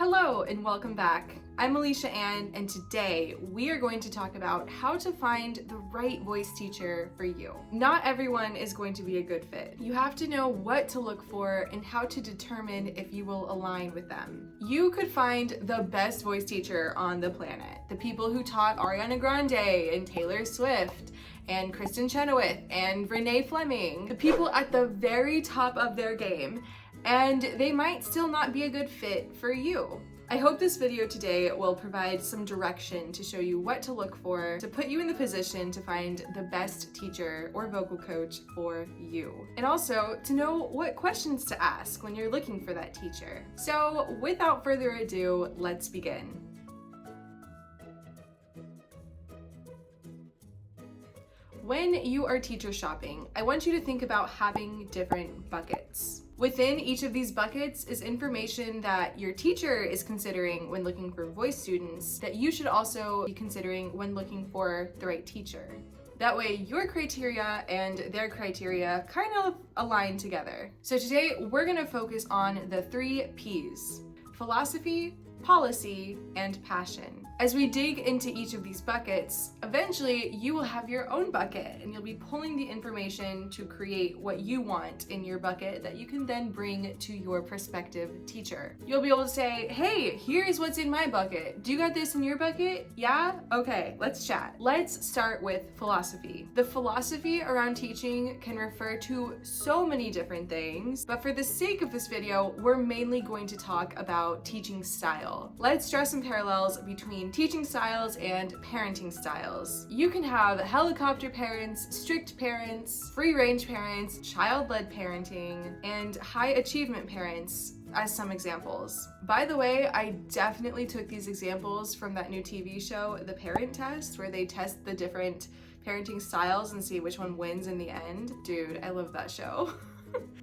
Hello and welcome back. I'm Alicia Ann, and today we are going to talk about how to find the right voice teacher for you. Not everyone is going to be a good fit. You have to know what to look for and how to determine if you will align with them. You could find the best voice teacher on the planet. The people who taught Ariana Grande and Taylor Swift and Kristen Chenoweth and Renee Fleming. The people at the very top of their game, and they might still not be a good fit for you. I hope this video today will provide some direction to show you what to look for to put you in the position to find the best teacher or vocal coach for you. And also to know what questions to ask when you're looking for that teacher. So without further ado, let's begin. When you are teacher shopping, I want you to think about having different buckets. Within each of these buckets is information that your teacher is considering when looking for voice students that you should also be considering when looking for the right teacher. That way your criteria and their criteria kind of align together. So today we're gonna focus on the 3 P's: philosophy, policy, and passion. As we dig into each of these buckets, eventually you will have your own bucket and you'll be pulling the information to create what you want in your bucket that you can then bring to your prospective teacher. You'll be able to say, hey, here's what's in my bucket. Do you got this in your bucket? Yeah? Okay, let's chat. Let's start with philosophy. The philosophy around teaching can refer to so many different things, but for the sake of this video, we're mainly going to talk about teaching style. Let's draw some parallels between teaching styles and parenting styles. You can have helicopter parents, strict parents, free-range parents, child-led parenting, and high achievement parents as some examples. By the way, I definitely took these examples from that new TV show, The Parent Test, where they test the different parenting styles and see which one wins in the end. Dude, I love that show.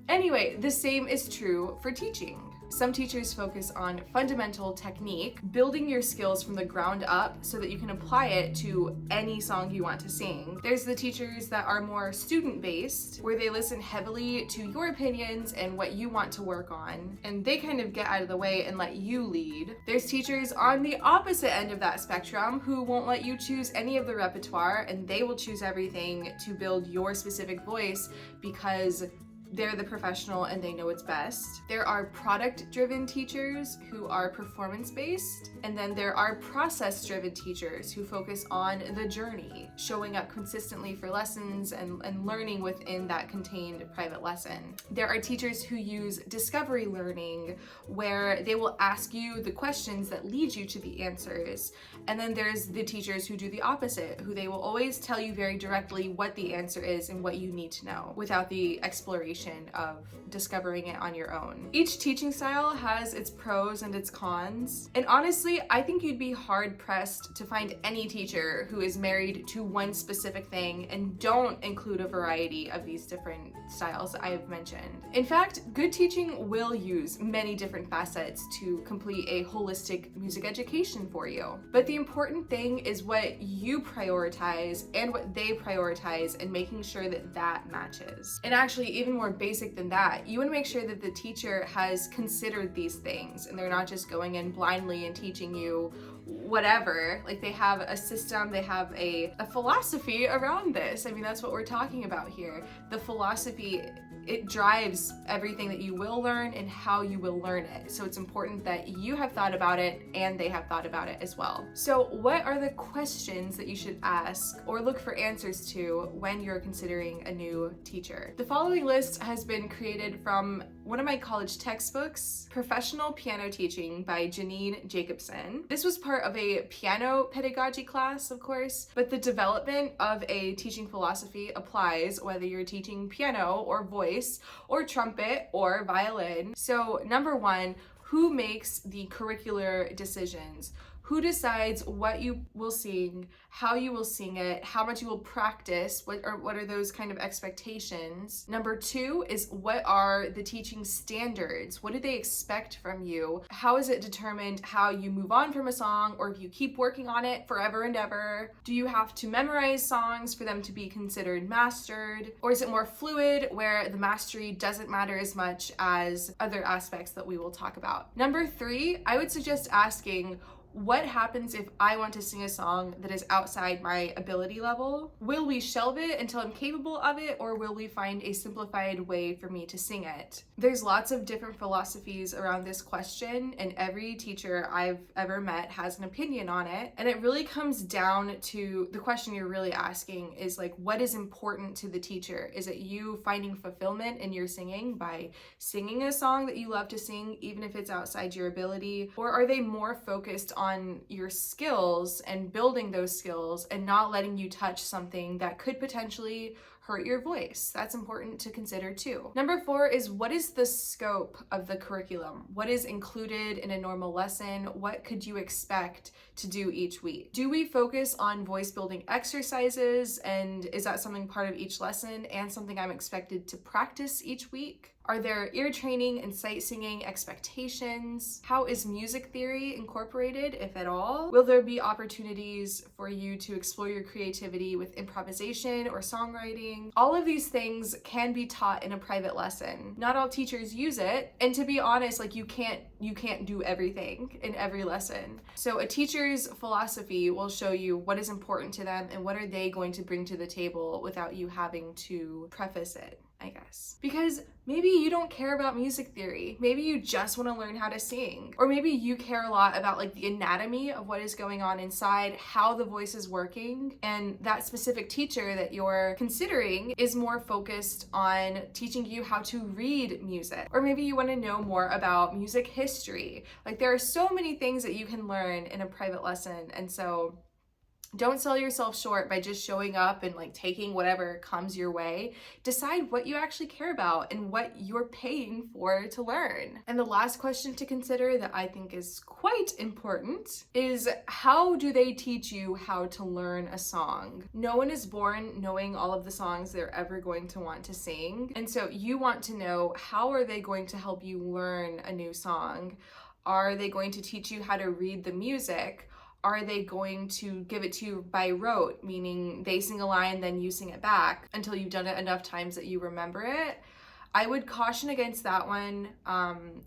Anyway, the same is true for teaching. Some teachers focus on fundamental technique, building your skills from the ground up so that you can apply it to any song you want to sing. There's the teachers that are more student-based, where they listen heavily to your opinions and what you want to work on, and they kind of get out of the way and let you lead. There's teachers on the opposite end of that spectrum who won't let you choose any of the repertoire, and they will choose everything to build your specific voice because they're the professional and they know what's best. There are product-driven teachers who are performance-based, and then there are process-driven teachers who focus on the journey, showing up consistently for lessons and learning within that contained private lesson. There are teachers who use discovery learning, where they will ask you the questions that lead you to the answers. And then there's the teachers who do the opposite, who they will always tell you very directly what the answer is and what you need to know, without the exploration of discovering it on your own. Each teaching style has its pros and its cons, and honestly, I think you'd be hard-pressed to find any teacher who is married to one specific thing and don't include a variety of these different styles I have mentioned. In fact, good teaching will use many different facets to complete a holistic music education for you. But the important thing is what you prioritize and what they prioritize, and making sure that that matches. And actually, even more basic than that, you want to make sure that the teacher has considered these things and they're not just going in blindly and teaching you whatever. Like, they have a system, they have a philosophy around this. I mean, that's what we're talking about here. The philosophy, it drives everything that you will learn and how you will learn it. So it's important that you have thought about it and they have thought about it as well. So what are the questions that you should ask or look for answers to when you're considering a new teacher? The following list has been created from one of my college textbooks, Professional Piano Teaching by Janine Jacobson. This was part of a piano pedagogy class, of course, but the development of a teaching philosophy applies whether you're teaching piano or voice or trumpet or violin. So number 1, who makes the curricular decisions? Who decides what you will sing, how you will sing it, how much you will practice, what are those kind of expectations? Number 2 is, what are the teaching standards? What do they expect from you? How is it determined how you move on from a song, or if you keep working on it forever and ever? Do you have to memorize songs for them to be considered mastered? Or is it more fluid, where the mastery doesn't matter as much as other aspects that we will talk about? Number 3, I would suggest asking, what happens if I want to sing a song that is outside my ability level? Will we shelve it until I'm capable of it, or will we find a simplified way for me to sing it? There's lots of different philosophies around this question, and every teacher I've ever met has an opinion on it. And it really comes down to the question you're really asking is like, what is important to the teacher? Is it you finding fulfillment in your singing by singing a song that you love to sing, even if it's outside your ability? Or are they more focused on your skills and building those skills and not letting you touch something that could potentially hurt your voice? That's important to consider too. Number 4 is, what is the scope of the curriculum? What is included in a normal lesson? What could you expect to do each week? Do we focus on voice building exercises, and is that something part of each lesson and something I'm expected to practice each week? Are there ear training and sight singing expectations? How is music theory incorporated, if at all? Will there be opportunities for you to explore your creativity with improvisation or songwriting? All of these things can be taught in a private lesson. Not all teachers use it, and to be honest, like you can't do everything in every lesson. So a teacher's philosophy will show you what is important to them and what are they going to bring to the table without you having to preface it, I guess. Because maybe you don't care about music theory. Maybe you just want to learn how to sing. Or maybe you care a lot about like the anatomy of what is going on inside, how the voice is working, and that specific teacher that you're considering is more focused on teaching you how to read music. Or maybe you want to know more about music history. Like there are so many things that you can learn in a private lesson, and so don't sell yourself short by just showing up and like taking whatever comes your way. Decide what you actually care about and what you're paying for to learn. And the last question to consider that I think is quite important is, how do they teach you how to learn a song? No one is born knowing all of the songs they're ever going to want to sing. And so you want to know, how are they going to help you learn a new song? Are they going to teach you how to read the music? Are they going to give it to you by rote, meaning they sing a line, then you sing it back until you've done it enough times that you remember it? I would caution against that one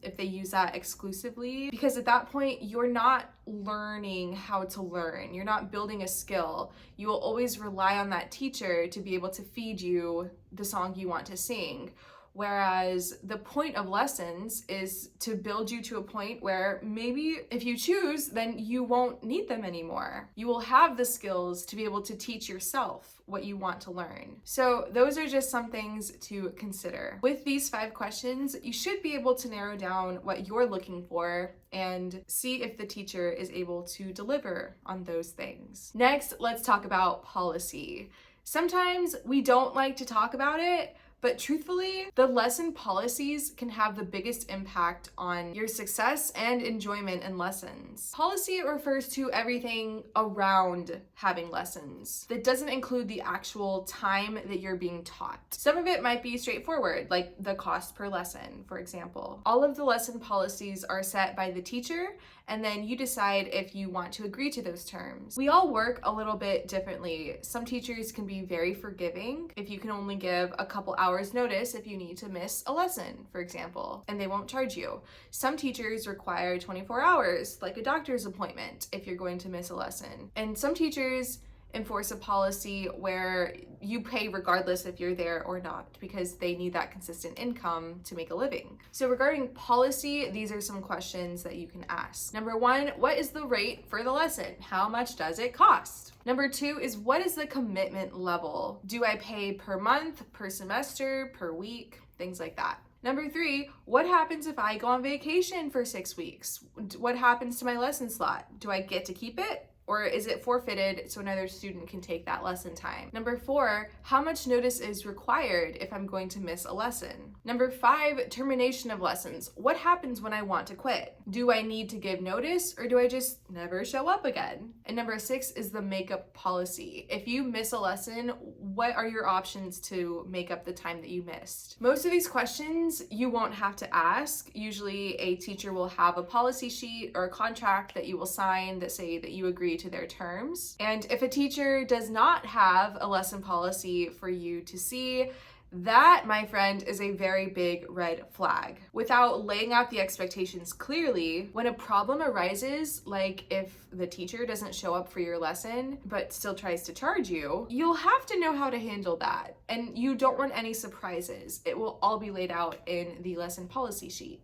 if they use that exclusively, because at that point, you're not learning how to learn. You're not building a skill. You will always rely on that teacher to be able to feed you the song you want to sing. Whereas the point of lessons is to build you to a point where maybe if you choose, then you won't need them anymore. You will have the skills to be able to teach yourself what you want to learn. So those are just some things to consider. With these 5 questions, you should be able to narrow down what you're looking for and see if the teacher is able to deliver on those things. Next, let's talk about policy. Sometimes we don't like to talk about it, but truthfully, the lesson policies can have the biggest impact on your success and enjoyment in lessons. Policy refers to everything around having lessons. That doesn't include the actual time that you're being taught. Some of it might be straightforward, like the cost per lesson, for example. All of the lesson policies are set by the teacher, and then you decide if you want to agree to those terms. We all work a little bit differently. Some teachers can be very forgiving if you can only give a couple hours notice if you need to miss a lesson, for example, and they won't charge you. Some teachers require 24 hours, like a doctor's appointment, if you're going to miss a lesson. And some teachers enforce a policy where you pay regardless if you're there or not, because they need that consistent income to make a living. So regarding policy, these are some questions that you can ask. Number 1, what is the rate for the lesson? How much does it cost? Number 2 is, what is the commitment level? Do I pay per month, per semester, per week? Things like that. Number 3, what happens if I go on vacation for 6 weeks? What happens to my lesson slot? Do I get to keep it? Or is it forfeited so another student can take that lesson time? Number 4, how much notice is required if I'm going to miss a lesson? Number 5, termination of lessons. What happens when I want to quit? Do I need to give notice or do I just never show up again? And number 6 is the makeup policy. If you miss a lesson, what are your options to make up the time that you missed? Most of these questions you won't have to ask. Usually a teacher will have a policy sheet or a contract that you will sign that say that you agree to their terms. And if a teacher does not have a lesson policy for you to see, that, my friend, is a very big red flag. Without laying out the expectations clearly, when a problem arises, like if the teacher doesn't show up for your lesson but still tries to charge you, you'll have to know how to handle that. And you don't want any surprises. It will all be laid out in the lesson policy sheet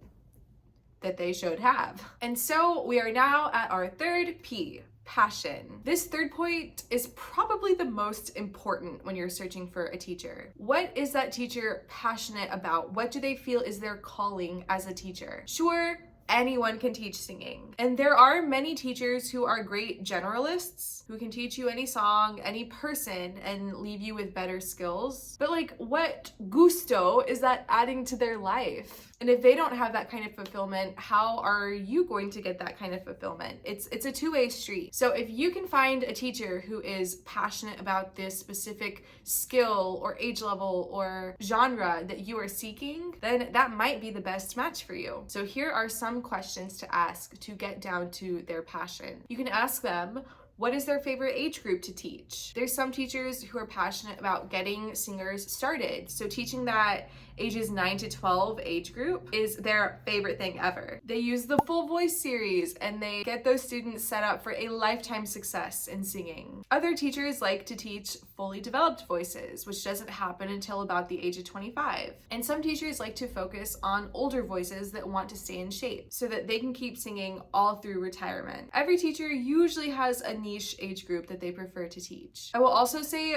that they should have. And so we are now at our third P. Passion. This third point is probably the most important when you're searching for a teacher. What is that teacher passionate about? What do they feel is their calling as a teacher? Sure, anyone can teach singing. And there are many teachers who are great generalists who can teach you any song, any person, and leave you with better skills. But like, what gusto is that adding to their life? And if they don't have that kind of fulfillment, how are you going to get that kind of fulfillment? It's a two-way street. So if you can find a teacher who is passionate about this specific skill or age level or genre that you are seeking, then that might be the best match for you. So here are some questions to ask to get down to their passion. You can ask them, what is their favorite age group to teach? There's some teachers who are passionate about getting singers started. So teaching that ages 9 to 12 age group is their favorite thing ever. They use the Full Voice series and they get those students set up for a lifetime success in singing. Other teachers like to teach fully developed voices, which doesn't happen until about the age of 25. And some teachers like to focus on older voices that want to stay in shape so that they can keep singing all through retirement. Every teacher usually has a niche age group that they prefer to teach. I will also say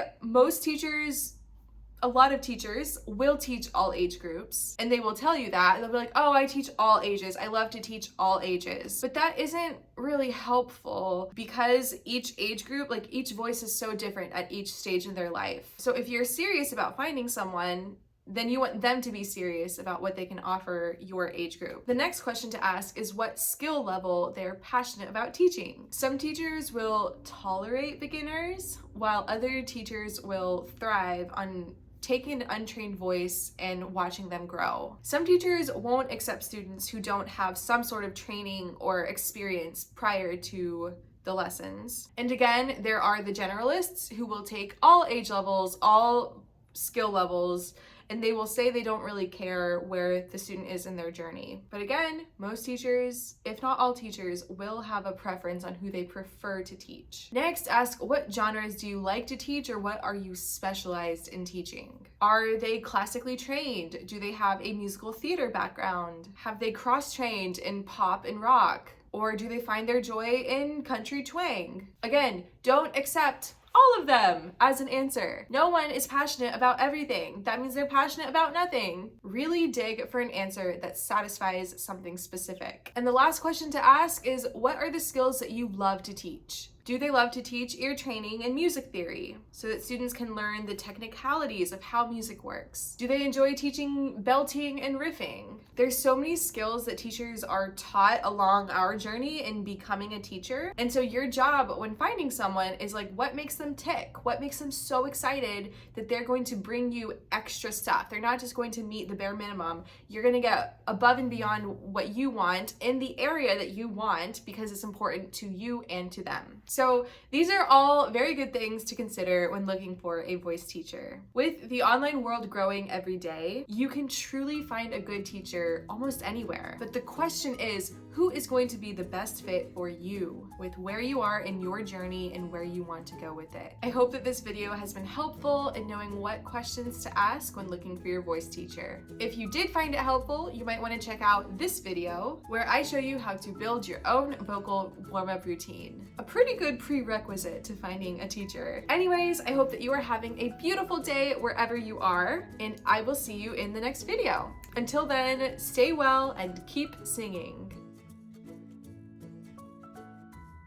a lot of teachers will teach all age groups and they will tell you that. They'll be like, oh, I teach all ages. I love to teach all ages. But that isn't really helpful because each age group, like each voice is so different at each stage in their life. So if you're serious about finding someone, then you want them to be serious about what they can offer your age group. The next question to ask is what skill level they're passionate about teaching. Some teachers will tolerate beginners, while other teachers will thrive on taking an untrained voice and watching them grow. Some teachers won't accept students who don't have some sort of training or experience prior to the lessons. And again, there are the generalists who will take all age levels, all skill levels, and they will say they don't really care where the student is in their journey. But again, most teachers, if not all teachers, will have a preference on who they prefer to teach. Next, ask what genres do you like to teach or what are you specialized in teaching? Are they classically trained? Do they have a musical theater background? Have they cross-trained in pop and rock? Or do they find their joy in country twang? Again, don't accept all of them as an answer. No one is passionate about everything. That means they're passionate about nothing. Really dig for an answer that satisfies something specific. And the last question to ask is, what are the skills that you love to teach? Do they love to teach ear training and music theory so that students can learn the technicalities of how music works? Do they enjoy teaching belting and riffing? There's so many skills that teachers are taught along our journey in becoming a teacher. And so your job when finding someone is like, what makes them tick? What makes them so excited that they're going to bring you extra stuff? They're not just going to meet the bare minimum. You're going to get above and beyond what you want in the area that you want because it's important to you and to them. So these are all very good things to consider when looking for a voice teacher. With the online world growing every day, you can truly find a good teacher almost anywhere. But the question is, who is going to be the best fit for you with where you are in your journey and where you want to go with it? I hope that this video has been helpful in knowing what questions to ask when looking for your voice teacher. If you did find it helpful, you might want to check out this video where I show you how to build your own vocal warm-up routine. A pretty good prerequisite to finding a teacher. Anyways, I hope that you are having a beautiful day wherever you are, and I will see you in the next video. Until then, stay well and keep singing.